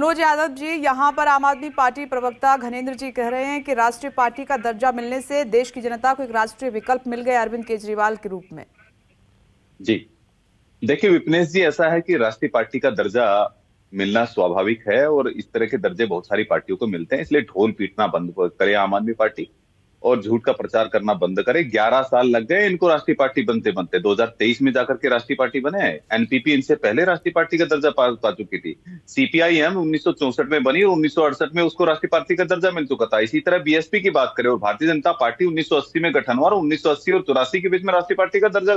मनोज यादव जी, यहाँ पर आम आदमी पार्टी प्रवक्ता घनेंद्र जी कह रहे हैं कि राष्ट्रीय पार्टी का दर्जा मिलने से देश की जनता को एक राष्ट्रीय विकल्प मिल गया अरविंद केजरीवाल के रूप में। जी देखिए विपनेश जी, ऐसा है कि राष्ट्रीय पार्टी का दर्जा मिलना स्वाभाविक है और इस तरह के दर्जे बहुत सारी पार्टियों को मिलते हैं। इसलिए ढोल पीटना बंद करे आम आदमी पार्टी और झूठ का प्रचार करना बंद करे। 11 साल लग गए इनको राष्ट्रीय पार्टी बनते बनते। 2023 में जाकर के राष्ट्रीय पार्टी बने हैं। एनपीपी इनसे पहले राष्ट्रीय पार्टी का दर्जा पा चुकी थी। सीपीआईएम 1964 में बनी और 1968 में उसको राष्ट्रीय पार्टी का दर्जा मिल चुका था। इसी तरह बीएसपी की बात करें और भारतीय जनता पार्टी 1980 में गठन हुआ और 1980 और 84 के बीच में राष्ट्रीय पार्टी का दर्जा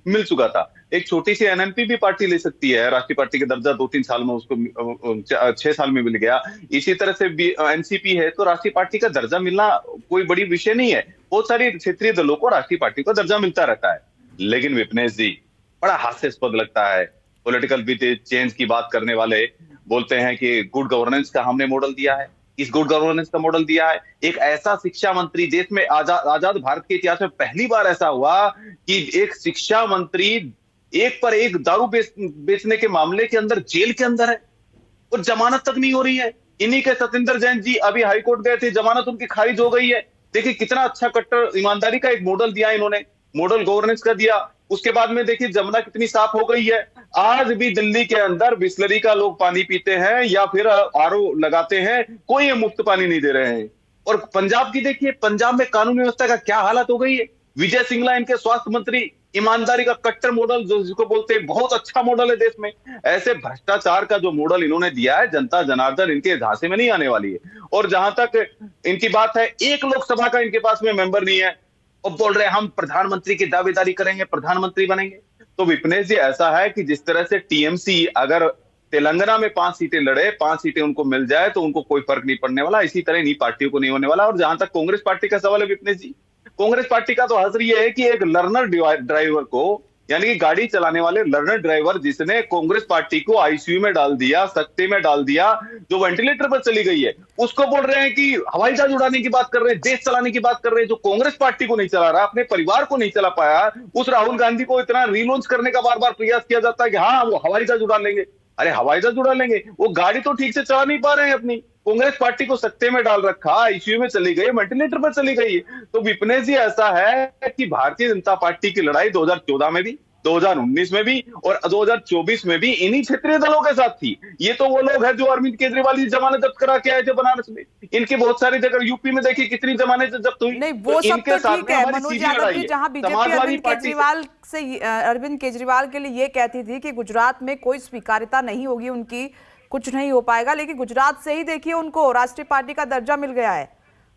मिल चुका था। एक छोटी सी एनएमपी भी पार्टी ले सकती है राष्ट्रीय पार्टी का दर्जा, 2-3 साल में उसको 6 साल में मिल गया। इसी तरह से एनसीपी है तो राष्ट्रीय पार्टी का दर्जा मिलना कोई बड़ी विषय नहीं है। बहुत सारी क्षेत्रीय दलों को राष्ट्रीय पार्टी का दर्जा मिलता रहता है। लेकिन विपनेश जी, बड़ा हास्यास्पद लगता है। पॉलिटिकल विद चेंज की बात करने वाले बोलते हैं कि गुड गवर्नेंस का हमने मॉडल दिया है। इस गुड गवर्नेंस का मॉडल दिया है एक ऐसा शिक्षा मंत्री, देश में आजाद भारत के इतिहास में पहली बार ऐसा हुआ कि एक शिक्षा मंत्री एक पर एक दारू बेचने के मामले के अंदर जेल के अंदर है और जमानत तक नहीं हो रही है। इन्हीं के सत्येंद्र जैन जी अभी हाईकोर्ट गए थे, जमानत उनकी खारिज हो गई है। देखिए कितना अच्छा कट्टर ईमानदारी का एक मॉडल दिया इन्होंने, मॉडल गवर्नेंस का दिया। उसके बाद में देखिए जमुना कितनी साफ हो गई है। आज भी दिल्ली के अंदर बिस्लरी का लोग पानी पीते हैं या फिर आरओ लगाते हैं, कोई मुफ्त पानी नहीं दे रहे हैं। और पंजाब की देखिए, पंजाब में कानून व्यवस्था का क्या हालत हो गई है। विजय सिंगला इनके स्वास्थ्य मंत्री, ईमानदारी का कट्टर मॉडल जिसको बोलते हैं, बहुत अच्छा मॉडल है देश में। ऐसे भ्रष्टाचार का जो मॉडल इन्होंने दिया है, जनता जनार्दन इनके झांसे में नहीं आने वाली है। और जहां तक इनकी बात है, एक लोकसभा का इनके पास में मेंबर नहीं है और बोल रहे हैं हम प्रधानमंत्री की दावेदारी करेंगे, प्रधानमंत्री बनेंगे। तो विपनेश जी, ऐसा है कि जिस तरह से टीएमसी अगर तेलंगाना में 5 सीटें लड़े, 5 सीटें उनको मिल जाए तो उनको कोई फर्क नहीं पड़ने वाला। इसी तरह इन्हीं पार्टियों को नहीं होने वाला। और जहां तक कांग्रेस पार्टी का सवाल है विपनेश जी, कांग्रेस पार्टी का तो हजर यह है कि एक लर्नर ड्राइवर को, यानी कि गाड़ी चलाने वाले लर्नर ड्राइवर जिसने कांग्रेस पार्टी को आईसीयू में डाल दिया, सख्ते में डाल दिया, जो वेंटिलेटर पर चली गई है, उसको बोल रहे हैं कि हवाई जहाज उड़ाने की बात कर रहे हैं, देश चलाने की बात कर रहे हैं। जो कांग्रेस पार्टी को नहीं चला रहा, अपने परिवार को नहीं चला पाया, उस राहुल गांधी को इतना रीलॉन्च करने का बार बार प्रयास किया जाता है कि हाँ वो हवाई जहाज उड़ा लेंगे। अरे हवाई जहाज उड़ा लेंगे, वो गाड़ी तो ठीक से चला नहीं पा रहे हैं अपनी। कांग्रेस पार्टी को सत्ते में डाल रखा, आईसीयू में चली गई, वेंटिलेटर पर चली गई। तो विपनेश जी, ऐसा है कि भारतीय जनता पार्टी की लड़ाई 2014 में भी, 2019 में भी और 2024 में भी इन्हीं क्षेत्रीय दलों के साथ थी। ये तो वो लोग हैं जो अरविंद केजरीवाल की जमानत जब्त करा के आए थे बनारस में। इनके बहुत सारी जगह यूपी में देखिए कितनी जमानत जब्त हुई। नहीं, वो सब तो ठीक है मनोज यादव जी। जहां बीजेपी अरविंद केजरीवाल के लिए ये कहती थी कि गुजरात में कोई स्वीकार्यता नहीं होगी उनकी, कुछ नहीं हो पाएगा, लेकिन गुजरात से ही देखिए उनको राष्ट्रीय पार्टी का दर्जा मिल गया है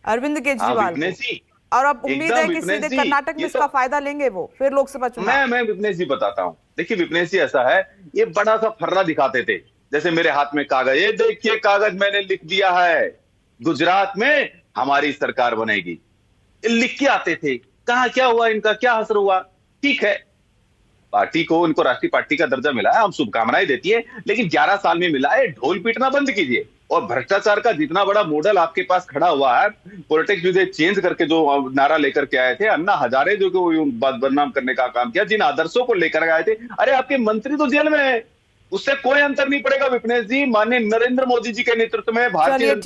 अरविंद केजरीवाल को। और अब उम्मीद है कि सीधे कर्नाटक में इसका फायदा लेंगे वो फिर लोकसभा चुनाव। मैं विपनेश जी बताता हूँ। देखिए विपनेश जी, ऐसा है, ये बड़ा सा फर्रा दिखाते थे, जैसे मेरे हाथ में कागज, ये देखिए कागज मैंने लिख दिया है, गुजरात में हमारी सरकार बनेगी, लिख के आते थे। कहा क्या हुआ, इनका क्या असर हुआ? ठीक है, पार्टी को, इनको राष्ट्रीय पार्टी का दर्जा मिला है, हम शुभकामनाएं देती है, लेकिन 11 साल में मिला है, ढोल पीटना बंद कीजिए। और भ्रष्टाचार का जितना बड़ा मॉडल आपके पास खड़ा हुआ है, पॉलिटिक्स विद चेंज करके जो नारा लेकर के आए थे अन्ना हजारे, जो बदनाम करने का काम किया, जिन आदर्शों को लेकर आए थे, अरे आपके मंत्री तो जेल में है, उससे कोई अंतर नहीं पड़ेगा विपनेश जी। माननीय नरेंद्र मोदी जी के नेतृत्व में भारतीय